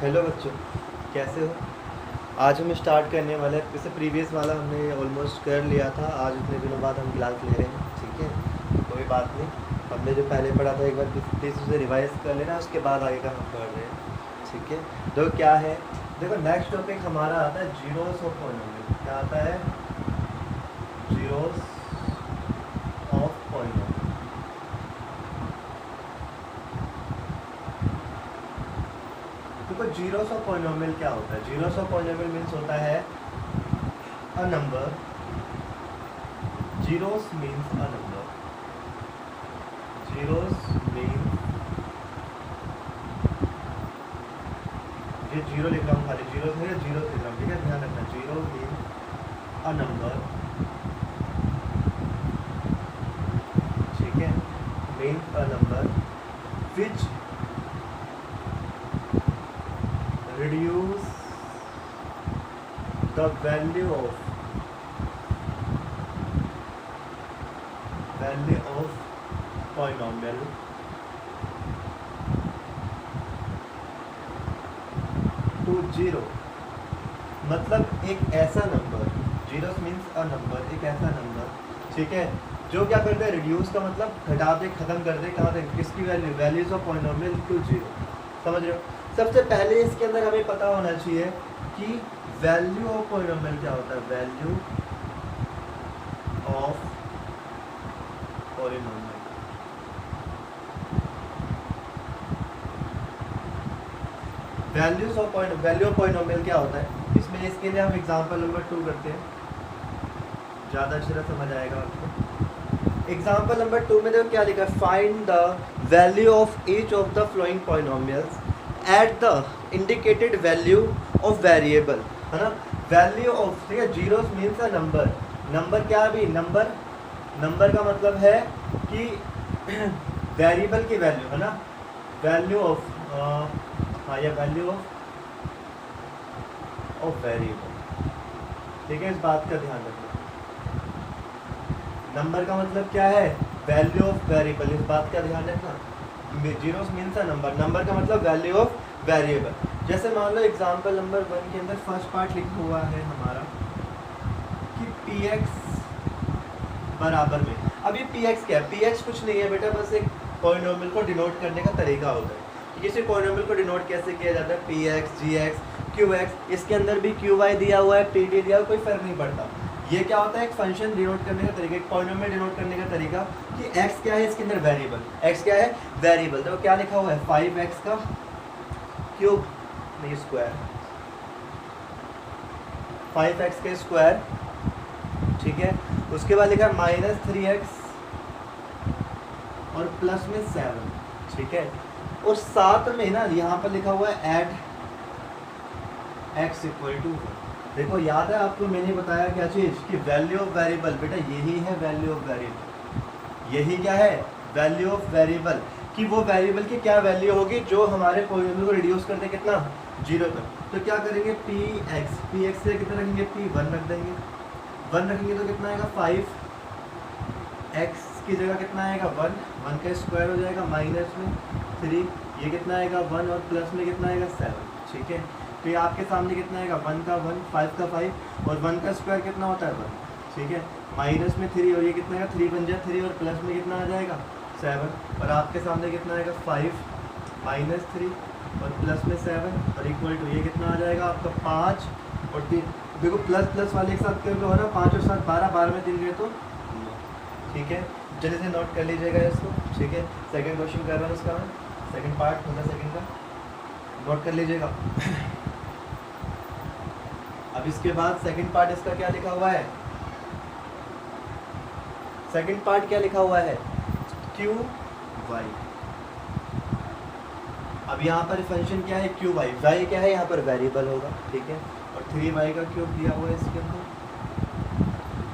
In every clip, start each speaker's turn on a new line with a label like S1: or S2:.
S1: Hello बच्चों, कैसे हो? आज हम स्टार्ट करने वाले हैं। जैसे प्रीवियस वाला हमने ऑलमोस्ट कर लिया था। आज इतने दिनों बाद हम क्लास ले रहे हैं, ठीक है? कोई बात नहीं, हमने जो पहले पढ़ा था एक बार प्लीज़ उसे रिवाइज कर लेना, उसके बाद आगे का हम पढ़ रहे हैं, ठीक है? तो क्या है, देखो नेक्स्ट टॉपिक हमारा आता है जीरोस ऑफ पॉलिनोमियल। क्या आता है? Zeros of polynomial. देखो जीरोस ऑफ पॉलिनोमियल क्या होता है? जीरोस ऑफ पॉलिनोमियल मीन्स होता है a number. Zeros means a number. Zeros means, ये जीरो लिख रहा हूँ, खाली जीरो है, जीरो लिख रहा हूँ, ठीक है? ध्यान रखना, जीरो मीन्स अ नंबर, ठीक है? Means a number which reduce the value of polynomial to zero। मतलब एक ऐसा number, zeros means a number, एक ऐसा नंबर, ठीक है, जो क्या करते हैं? रिड्यूस का मतलब घटा दे, खत्म कर दे। कहाँ तक? किसकी value? Values of polynomial to zero. समझ रहे हो? सबसे पहले इसके अंदर हमें पता होना चाहिए कि वैल्यू ऑफ पॉलिनोमियल क्या होता है। Value of polynomial, value of polynomial क्या होता है? इसमें इसके लिए हम एग्जांपल नंबर 2 करते हैं, ज़्यादा अच्छी तरह समझ आएगा आपको। एग्जांपल नंबर 2 में देखो क्या लिखा है? Find the value of each of the flowing polynomials at the indicated value of variable, है ना? वैल्यू ऑफ, ठीक है, zeros means a number. Number क्या भी? नंबर का मतलब है कि वेरिएबल की वैल्यू, है ना? वैल्यू ऑफ, हाँ, या वैल्यू ऑफ वेरिएबल, ठीक है? इस बात का ध्यान रखना। नंबर का मतलब क्या है? वैल्यू ऑफ वेरिएबल, इस बात का ध्यान रखना। Zeros means a number, number का मतलब वैल्यू ऑफ वेरिएबल। जैसे मान लो एग्जांपल नंबर 1 के अंदर फर्स्ट पार्ट लिखा हुआ है हमारा कि px बराबर में, अब ये px क्या है? px कुछ नहीं है बेटा, बस एक पॉलिनोमियल को डिनोट करने का तरीका होता है। किसी पॉलिनोमियल को डिनोट कैसे किया जाता है? px, gx, qx, इसके अंदर भी qy दिया हुआ है, pt दिया हुआ, कोई फर्क नहीं पड़ता। ये क्या होता है? एक फंक्शन डिनोट करने का तरीका, एक पॉलिनोमियल डिनोट करने का तरीका कि x क्या है, इसके अंदर वेरिएबल, x क्या है? वेरिएबल। तो क्या लिखा हुआ है? 5x का क्यूब, नहीं स्क्वायर, 5x के स्क्वायर, ठीक है? उसके बाद लिखा है -3x और प्लस में 7, ठीक है? और साथ में ना यहाँ पर लिखा हुआ है एट x इक्वल टू, देखो याद है आपको मैंने बताया क्या चीज़? कि वैल्यू ऑफ वेरिएबल, बेटा यही है वैल्यू ऑफ वेरिएबल। यही क्या है? वैल्यू ऑफ वेरिएबल, कि वो वेरिएबल की क्या वैल्यू होगी जो हमारे पॉलिनोमियल को रिड्यूस करते कितना? जीरो तक। तो क्या करेंगे? px से कितना रखेंगे? p1 रख देंगे। 1 रखेंगे तो कितना आएगा? 5x की जगह कितना आएगा? 1 का स्क्वायर हो जाएगा, माइनस में 3, ये कितना आएगा? 1, और प्लस में कितना आएगा? 7, ठीक है? तो ये आपके सामने कितना आएगा? 1 का 1, 5 का 5, और 1 का स्क्वायर कितना होता है? 1, ठीक है? माइनस में 3, और ये कितना आएगा? 3 बन जाए 3, और प्लस में कितना आ जाएगा? 7, और आपके सामने कितना आएगा? 5 माइनस 3 और प्लस में 7 और इक्वल टू ये कितना आ जाएगा आपका? 5 और 3। देखो प्लस प्लस वाले एक साथ क्योंकि हो रहा है, 5 और 7 12, 12 में 3 गए तो 9, ठीक है? जल्दी से नोट कर लीजिएगा इसको, ठीक है? सेकंड क्वेश्चन कर रहा हूँ इसका मैं, सेकंड पार्ट होगा सेकंड का, नोट कर लीजिएगा। अब इसके बाद सेकंड पार्ट इसका क्या लिखा हुआ है? सेकंड पार्ट क्या लिखा हुआ है? Q Y. अब यहाँ पर फंक्शन क्या है? Q Y. वाई क्या है? यहाँ पर वेरिएबल होगा, ठीक है? और 3y का क्यूब दिया हुआ है इसके अंदर,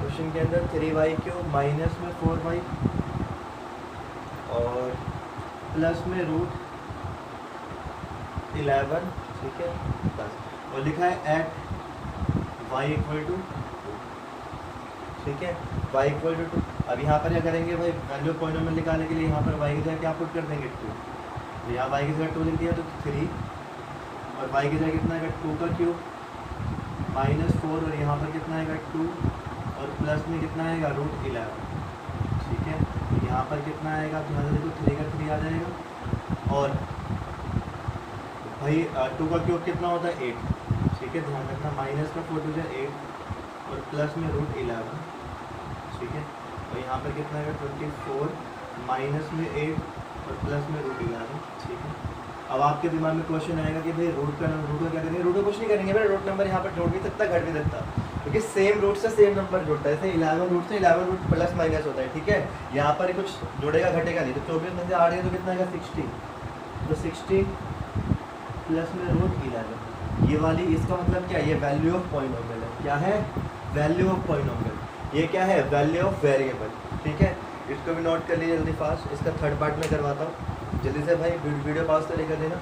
S1: क्वेश्चन के अंदर 3y क्यूब माइनस में 4y और प्लस में √11, ठीक है? बस, और लिखा है एट y इक्वल टू 2, ठीक है? y equal to 2। अब यहाँ पर क्या करेंगे भाई? वैल्यू पॉलिनोमियल निकालने के लिए यहाँ पर y की जगह क्या पुट कर देंगे? 2। तो यहाँ y की जगह 2 लिख दिया तो 3 और y की जगह कितना आएगा 2 का क्यूब -4 और यहाँ पर कितना आएगा 2 और प्लस में कितना आएगा √11। ठीक है, तो यहाँ पर कितना आएगा, तो यहाँ से देखो 3 का 3 आ जाएगा और भाई 2 का क्यूब कितना होता है 8। ठीक है, ध्यान रखना माइनस का 4 जो 8 और प्लस में √11। ठीक है, और यहाँ पर कितना आएगा 24 माइनस में 8 और प्लस में √11। ठीक है, अब आपके दिमाग में क्वेश्चन आएगा कि भाई रूट का क्या करेंगे, रूट का कुछ नहीं करेंगे भाई, रूट नंबर यहाँ पर जोड़ भी सकता घट भी सकता, क्योंकि सेम रूट से सेम नंबर जुड़ता है। जैसे 11 रूट से 11 रूट प्लस माइनस होता है। ठीक है, यहाँ पर कुछ जुड़ेगा घटेगा नहीं, तो 24 में से 8 है तो कितना आएगा 16, तो 16 प्लस में √11। ये वाली इसका मतलब क्या है, ये वैल्यू ऑफ पॉलिनोमियल है। क्या है, वैल्यू ऑफ पॉलिनोमियल। ये क्या है, वैल्यू ऑफ वेरिएबल। ठीक है, इसको भी नोट कर लीजिए जल्दी फास्ट। इसका थर्ड पार्ट में करवाता हूँ, जल्दी से भाई वीडियो पास तो लेकर देना।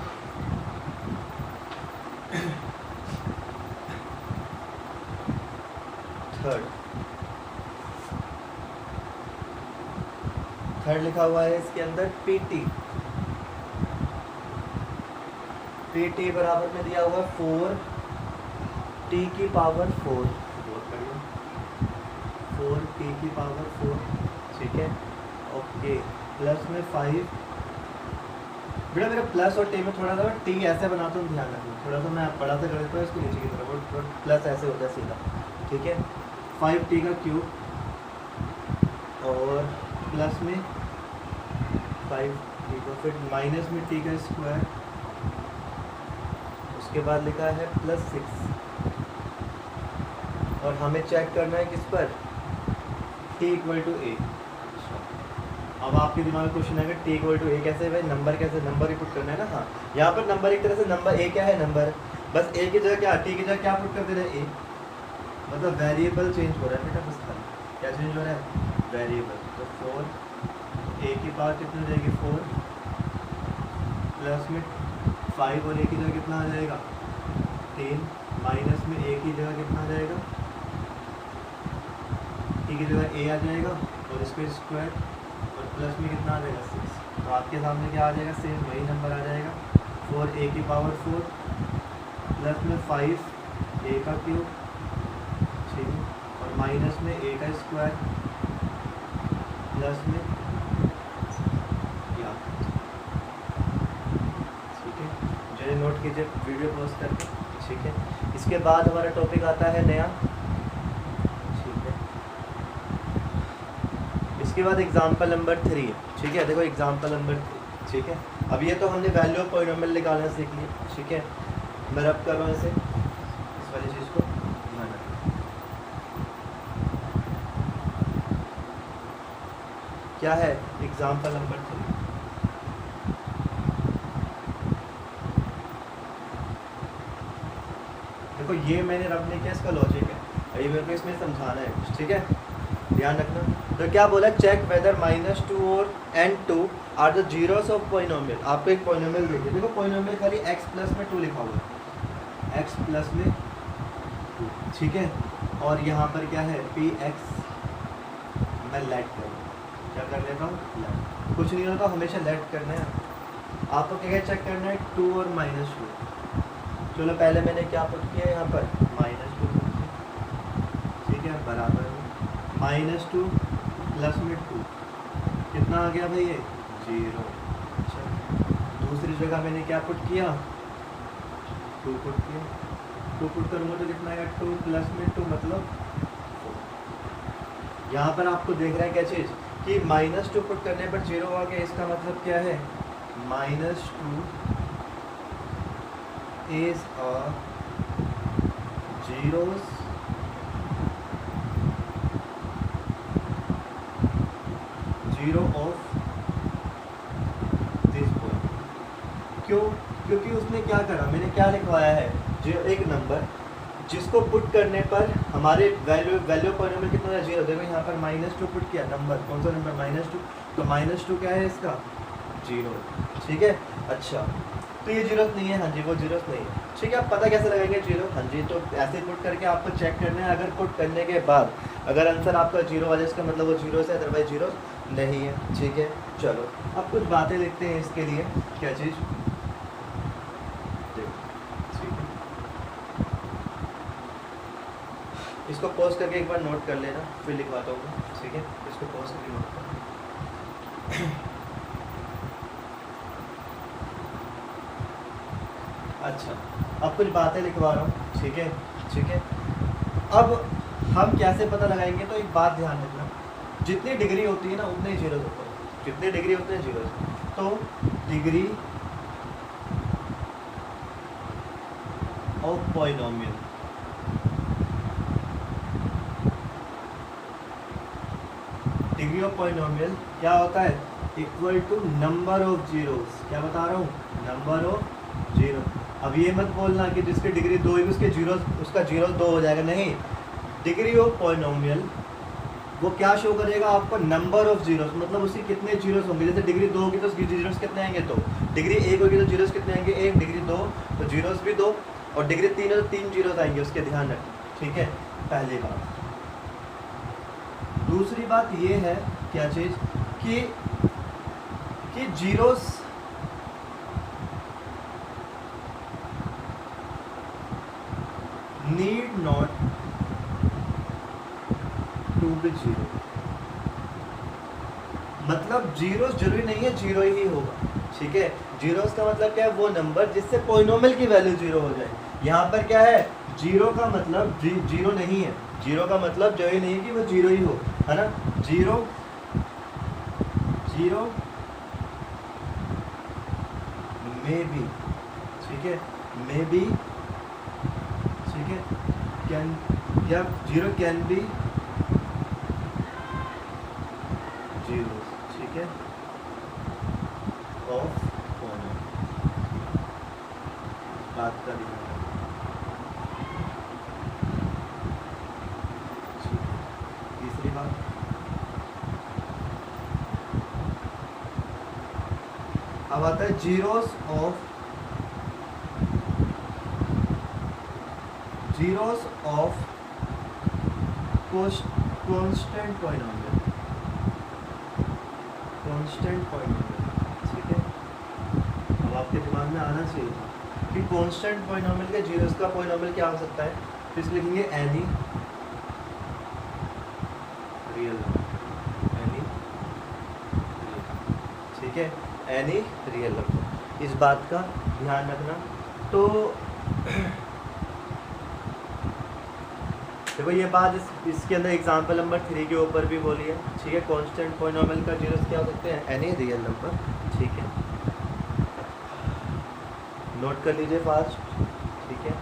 S1: थर्ड लिखा हुआ है इसके अंदर PT बराबर में दिया हुआ है 4t की पावर 4, 4t की पावर 4। ठीक है, ओके, प्लस में 5। बेटा मेरा प्लस और टी में थोड़ा सा टी ऐसे बनाता हूँ, ध्यान रखना, थोड़ा सा मैं बड़ा सा कर देता हूँ इसको नीचे की तरफ, और प्लस ऐसे होता है सीधा। ठीक है, 5t का क्यूब और प्लस में 5t का, फिर माइनस में t का स्क्वायर, उसके बाद लिखा है +6 और हमें चेक करना है किस पर, t = a। अब आपके दिमाग में क्वेश्चन आएगा t = a कैसे भाई, नंबर कैसे, नंबर ही पुट करना है ना। हाँ, यहाँ पर नंबर एक तरह से नंबर a क्या है, नंबर, बस a की जगह क्या, t की जगह क्या पुट कर दे रहे हैं, a, मतलब वेरिएबल चेंज हो रहा है बेटा, बस खाली क्या चेंज हो रहा है, वेरिएबल। तो 4 a की पावर कितनी हो जाएगी 4 प्लस में 5 और a की जगह कितना आ जाएगा 3 माइनस में a की जगह कितना आ जाएगा, t की जगह a आ जाएगा और इसका स्क्वायर और प्लस में कितना आ जाएगा 6। तो आपके सामने क्या आ जाएगा, सेम वही नंबर आ जाएगा, 4a की पावर 4 प्लस में 5a का क्यूब, ठीक है, और माइनस में a का स्क्वायर प्लस में, ठीक है, मुझे नोट कीजिए वीडियो पॉज करके। ठीक है, इसके बाद हमारा टॉपिक आता है नया। इसके बाद एग्जाम्पल नंबर 3 है। ठीक है, देखो एग्जाम्पल नंबर 3। ठीक है, अब ये तो हमने वैल्यू ऑफ पॉलिनोमियल निकालना सीख लिया। ठीक है, मैं रब कर रहा हूँ इसे, इस वाली चीज़ को ध्यान रखना। क्या है एग्जाम्पल नंबर 3, देखो ये मैंने रब नहीं किया, इसका लॉजिक है, ये मेरे को इसमें समझाना है कुछ। ठीक है, ध्यान रखना। तो क्या बोला, चेक वेदर -2 और n2 are the zeros of polynomial. आपको एक पॉलिनोमियल देखिए, देखो पॉलिनोमियल खाली x प्लस में 2 लिखा हुआ है, x प्लस में 2। ठीक है, और यहाँ पर क्या है px, मैं लेट करूँ, क्या कर लेता हूँ लेट, कुछ नहीं होता, हमेशा लेट करना है आपको। क्या चेक करना है 2 और -2। चलो पहले मैंने क्या पुट किया यहाँ पर -2, ठीक है, बराबर -2 प्लस में 2 कितना आ गया भाई, ये 0। अच्छा, दूसरी जगह मैंने क्या पुट किया, 2 पुट किया, 2 पुट करूँगा तो कितना आएगा 2 प्लस में 2 मतलब 4। यहाँ पर आपको देख रहा है क्या चीज़ कि -2 पुट करने पर 0 आ गया, इसका मतलब क्या है, -2 is a zeros zero of this point। क्यों, क्योंकि उसने क्या करा, मैंने क्या लिखवाया है, जो एक नंबर जिसको पुट करने पर हमारे वैल्यू पॉलिनोमियल कितना है 0। देखो यहाँ पर -2 पुट किया, नंबर कौन सा नंबर -2, तो -2 क्या है इसका 0। ठीक है, अच्छा तो ये जीरो नहीं है, हाँ जी वो जीरो नहीं है। ठीक है, आप पता कैसे लगाएंगे जीरो, हाँ जी तो ऐसे पुट करके आपको चेक करना है। अगर पुट करने के बाद अगर आंसर आपका 0 वाले इसका मतलब वो 0 से, अदरवाइज 0 नहीं है। ठीक है, चलो अब कुछ बातें लिखते हैं इसके लिए, क्या चीज़ इसको पॉज करके एक बार नोट कर लेना, फिर लिखवाता हूँ मैं, ठीक है। इसको पॉज करके नोट कर। अच्छा, अब कुछ बातें लिखवा रहा हूँ, ठीक है, ठीक है। अब हम कैसे पता लगाएंगे, तो एक बात ध्यान रखना, जितनी डिग्री होती है ना उतने ही जीरोस होते हैं, जितनी डिग्री उतने जीरोस। तो degree of polynomial, degree of polynomial क्या होता है, equal to number of zeros. क्या बता रहा हूँ, नंबर ऑफ जीरो। अब ये मत बोलना कि जिसकी डिग्री 2 है उसके जीरोस, उसका जीरोस 2 हो जाएगा, नहीं। डिग्री ऑफ पॉलिनोमियल वो क्या शो करेगा आपको, नंबर ऑफ जीरोस, मतलब उसकी कितने जीरोस होंगे। जैसे डिग्री 2 होगी तो उसकी जीरोस कितने आएंगे, 2। डिग्री 1 होगी तो जीरोस कितने आएंगे, 1। डिग्री 2 तो जीरोस भी 2, और डिग्री 3 है तो 3 जीरोस आएंगे, उसके ध्यान रखें, ठीक है। पहली बात। दूसरी बात ये है, क्या चीज़, कि zeros need not to be zero, मतलब जीरोस जरूरी नहीं है जीरो ही होगा, ठीक है। जीरोस का मतलब क्या है, वो नंबर जिससे पॉलिनोमियल की वैल्यू जीरो हो जाए। यहाँ पर क्या है, जीरो का मतलब जीरो नहीं है, जीरो का मतलब जो ही नहीं है कि वो जीरो ही हो, है ना। जीरो जीरो मे बी, ठीक है, मे बी, ठीक है, कैन, या जीरो कैन बी जीरो, ठीक है, ऑफ पॉइंट। बात का ध्यान रखना। तीसरी बात, अब आता है zeros of constant polynomial, constant polynomial, ठीक है। अब आपके दिमाग में आना चाहिए कि कांस्टेंट पॉलिनोमियल के जीरोस का पॉलिनोमियल क्या हो सकता है, तो इसलिए लिखेंगे एनी रियल नंबर, एनी, ठीक है, एनी रियल नंबर। इस बात का ध्यान रखना। तो देखो ये बात इसके अंदर एग्जांपल नंबर 3 के ऊपर भी बोली है, ठीक है। कांस्टेंट पॉलिनोमियल का जीरोस क्या हो सकते हैं, एनी रियल नंबर, ठीक है। नोट कर लीजिए फास्ट, ठीक है,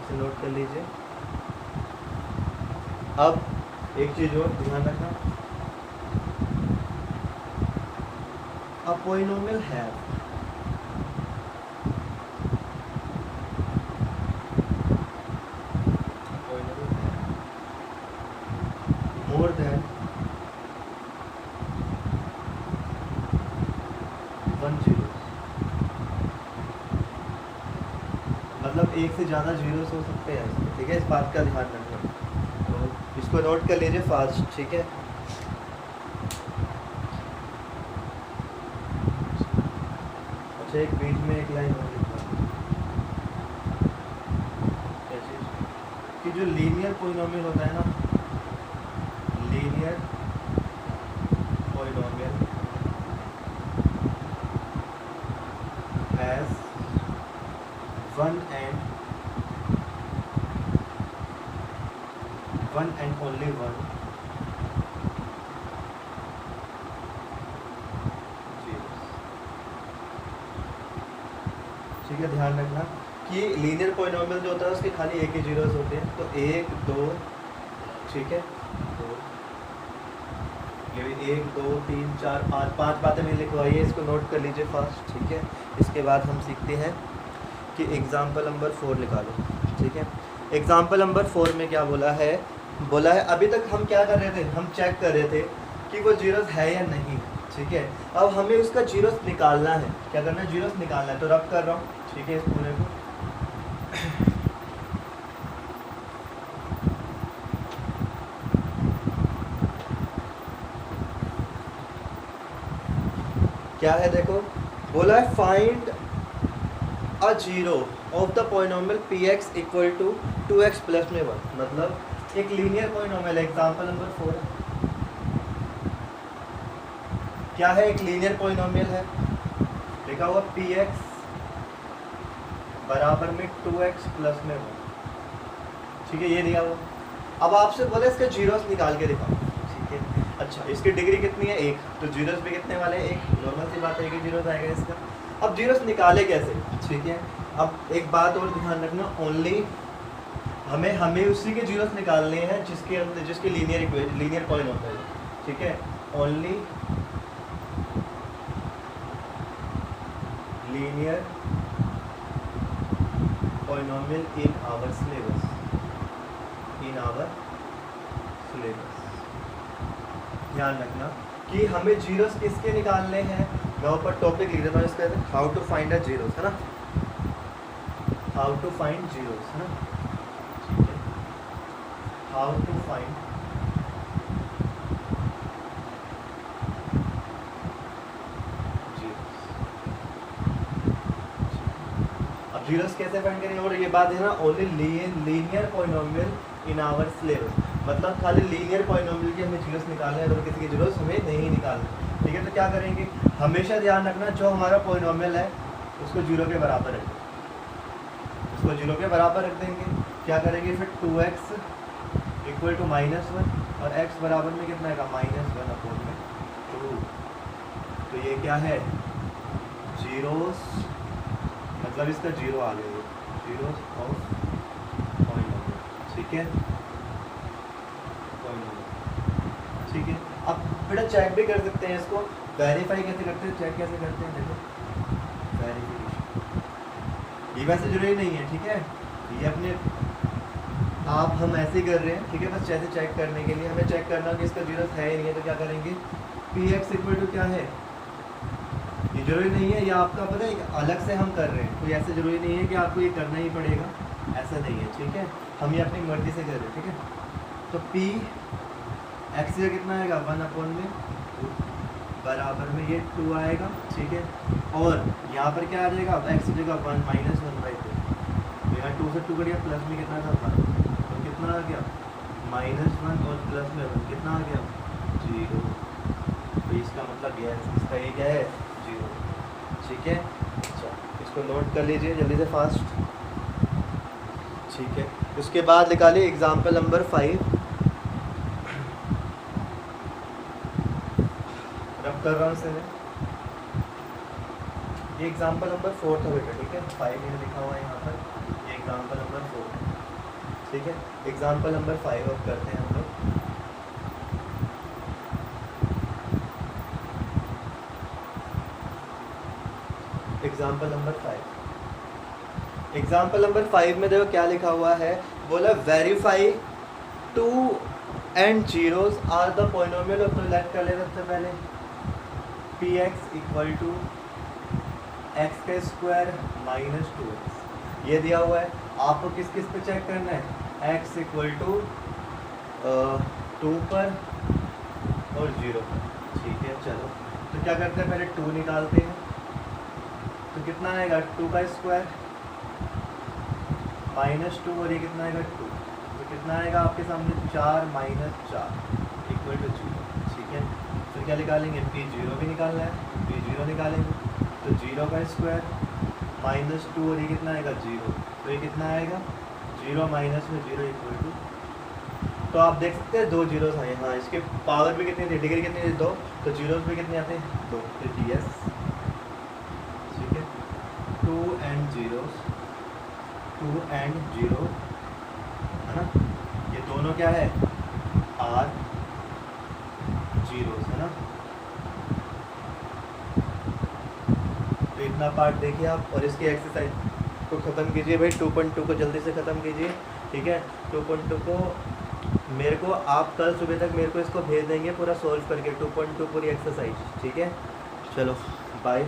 S1: इसे नोट कर लीजिए। अब एक चीज़ और ध्यान रखना, अ पॉलिनोमियल है more than 1 जीरो, मतलब एक से ज़्यादा जीरोस हो सकते हैं, ठीक है। इस बात का ध्यान रखना, तो इसको नोट कर लीजिए फास्ट, ठीक है। अच्छा, एक बीच में एक लाइन और लिखना कि जो लीनियर पॉलिनोमियल होता है ना, linear polynomial has one and only one zeros, ठीक है। ध्यान रखना कि लीनियर पॉलिनोमियल जो होता है उसके खाली एक ही जीरोस होते हैं, तो 1 2, ठीक है, 1 2 3 4 5 बातें मैंने लिखवाई है, इसको नोट कर लीजिए फास्ट, ठीक है। इसके बाद हम सीखते हैं कि एग्जाम्पल नंबर 4 निकालो, ठीक है। एग्जाम्पल नंबर 4 में क्या बोला है, अभी तक हम क्या कर रहे थे, हम चेक कर रहे थे कि वो जीरोस है या नहीं, ठीक है। अब हमें उसका जीरोस निकालना है, क्या करना है, जीरोस निकालना है। तो रब कर रहा हूँ, ठीक है, इस पूरे को। क्या है, देखो बोला है find a zero of the polynomial px equal to 2x plus में 1, मतलब एक लीनियर पॉलिनोमियल है, एग्जांपल नंबर 4 क्या है, एक लीनियर पॉलिनोमियल है, लिखा हुआ px बराबर में 2x प्लस में 1, ठीक है, ये दिया हुआ। अब आपसे बोले इसके जीरोस निकाल के दिखाओ, ठीक है। अच्छा, इसकी डिग्री कितनी है 1, तो जीरोस भी कितने वाले 1, नॉर्मल सी बात है कि जीरोस आएगा इसका। अब जीरोस निकाले कैसे, ठीक है। अब एक बात और ध्यान रखना, ओनली हमें उसी के जीरोस निकालने हैं जिसके लीनियर पॉलिनोमियल, ठीक है। Only linear polynomial in our syllabus, ध्यान रखना कि हमें जीरोस किसके निकालने हैं। मैं ऊपर टॉपिक लिख देता हूँ इसका, how to find a zeros, है ना, हाउ टू फाइंड जीरोस, है ना, ठीक है, हाउ टू फाइंड जीरोस कैसे फाइंड करेंगे। और ये बात है ना, only linear polynomial in our syllabus, मतलब खाली लीनियर पॉलिनोमियल की हमें जीरोस निकालना है, और किसी की जीरोस हमें नहीं निकालना, ठीक है। तो क्या करेंगे, हमेशा ध्यान रखना जो हमारा पॉलिनोमियल है उसको जीरो के बराबर रख देंगे, उसको जीरो के बराबर रख देंगे। क्या करेंगे फिर 2x इक्वल टू -1 और x बराबर में कितना आएगा -1/2। तो ये क्या है, जीरोस, मतलब इसका जीरो आ गया, जीरोस ऑफ पॉलिनोमियल, ठीक है, पॉलिनोमियल, ठीक है। अब बेटा चेक भी कर सकते हैं इसको, वेरीफाई कैसे करते हैं, चेक कैसे करते हैं, देखो वेरिफिकेशन, ये वैसे जरूरी नहीं है, ठीक है, ये अपने हम ऐसे ही कर रहे हैं, ठीक है। बस जैसे चेक करने के लिए हमें चेक करना कि इसका जीरोस है ही नहीं है, तो क्या करेंगे, px इक्वल टू क्या है, ये जरूरी नहीं है, ये आपका पता है अलग से हम कर रहे हैं, कोई ऐसे जरूरी नहीं है कि आपको ये करना ही पड़ेगा, ऐसा नहीं है, ठीक है, हम ये अपनी मर्जी से कर रहे हैं, ठीक है। तो p x से कितना आएगा 1/2 बराबर में ये 2 आएगा, ठीक है। और यहाँ पर क्या आ जाएगा, x की जगह 1 -1/2, तो यहाँ 2 से 2 करिए, प्लस में कितना था 1, तो कितना आ गया -1 और प्लस में 1 कितना आ गया 0। तो इसका मतलब ये है, इसका ये क्या है 0, ठीक है। अच्छा, इसको नोट कर लीजिए जल्दी से फास्ट, ठीक है। उसके बाद निकालिए एग्जाम्पल नंबर 5, रब कर रहा हूँ इसे, ये एग्जाम्पल नंबर 4 था बेटा, ठीक है, 5 मैंने लिखा हुआ है यहाँ पर, ये एग्जाम्पल नंबर 4, ठीक है। एग्जाम्पल नंबर 5 अब करते हैं हम लोग। एग्जाम्पल नंबर 5 में देखो क्या लिखा हुआ है, बोला verify 2 and zeros are the polynomial of, तो लेट कर ले सबसे पहले px इक्वल टू एक्स का स्क्वायर -2x, ये दिया हुआ है। आपको किस किस पे चेक करना है, x इक्वल टू 2 पर और 0 पर, ठीक है। चलो तो क्या करते हैं, पहले 2 निकालते हैं, तो कितना आएगा 2 का स्क्वायर -2 और ये कितना आएगा 2, तो कितना आएगा आपके सामने 4 - 4 इक्वल टू 0, ठीक है। फिर क्या निकालेंगे, p0 भी निकालना है, p0 निकालेंगे, तो 0 का स्क्वायर -2 और ये कितना आएगा 0, तो ये कितना आएगा 0 माइनस में 0 इक्वल टू, तो आप देख सकते हैं 2 जीरोस आए, हाँ इसके पावर भी कितनी थी, डिग्री कितनी थी 2, तो जीरोस भी कितने आते हैं 2, तो ds, ठीक है। 2 and 0 है ना, ये दोनों क्या है r जीरोस, है ना। तो इतना पार्ट देखिए आप, और इसकी एक्सरसाइज को ख़त्म कीजिए भाई, 2.2 को जल्दी से ख़त्म कीजिए, ठीक है। 2.2 को मेरे को आप कल सुबह तक मेरे को इसको भेज देंगे पूरा सॉल्व करके, 2.2 पूरी एक्सरसाइज, ठीक है। चलो बाय।